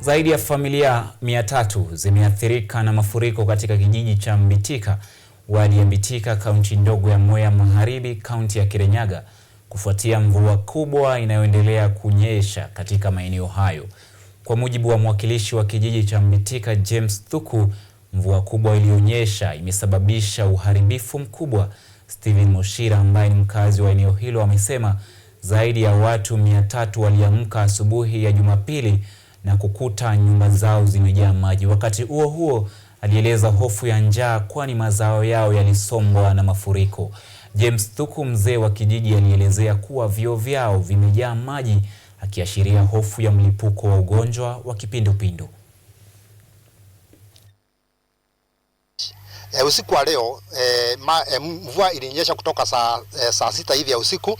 Zaidi ya familia 300 zimeathirika na mafuriko katika kijiji cha Mbitika, wadi ya Mbitika, kaunti ndogo ya Mwea Magharibi, kaunti ya Kirinyaga, kufuatia mvua kubwa inayoendelea kunyesha katika maeneo hayo. Kwa mujibu wa mwakilishi wa kijiji cha Mbitika, James Thuku, mvua kubwa iliyonyesha imesababisha uharibifu mkubwa. Steven Moshira, ambaye ni mkazi wa eneo hilo, amesema zaidi ya watu 300 waliamka asubuhi ya Jumapili na kukuta nyumba zao zimejaa maji. Wakati huo huo, alieleza hofu ya njaa kwani mazao yao yalisombwa na mafuriko. James Thuku, mzee wa kijiji, alielezea kuwa vyoo vyao vimejaa maji, akiashiria hofu ya mlipuko wa ugonjwa wa kipindupindu. Usiku wa leo mvua ilinyesha kutoka saa 6 hivi ya usiku,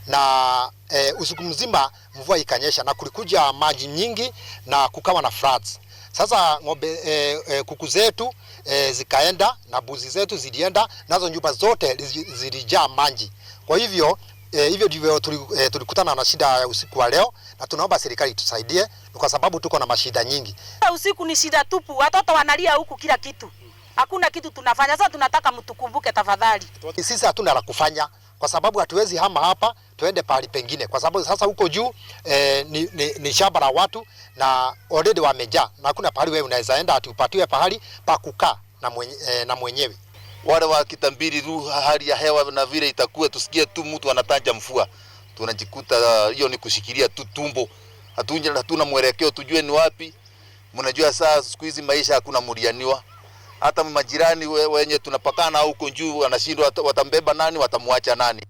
na usiku mzima mvua ikanyesha na kulikuja maji nyingi na kukawa na floods. Sasa kuku zetu zikaenda na mbuzi zetu zilienda, nazo nyumba zote zilijaa maji. Kwa hivyo ndivyo tulikutana na shida ya usiku wa leo, na tunaomba serikali tusaidie kwa sababu tuko na mashida nyingi. Usiku ni shida tupu, watoto wanalia huku kila kitu. Hakuna kitu tunafanya. Sasa tunataka mtukumbuke tafadhali. Sisi hatuna la kufanya kwa sababu hatuwezi hama hapa tuende pahali pengine, kwa sababu sasa huko juu ni shamba la watu na already wamejaa, na hakuna pahali wewe unaweza enda atupatiwe pahali pa kukaa na mwenyewe. Wale wa kitambiri hali ya hewa na vile itakuwa, tusikie tu mtu anataja mvua, tunajikuta hiyo ni kushikilia tu tumbo. Hatuna mwelekeo tujue ni wapi. Mnajua saa siku hizi maisha hakuna murianiwa. Hata majirani wenye tunapakana huko juu wanashindwa watambeba nani, watamwacha nani.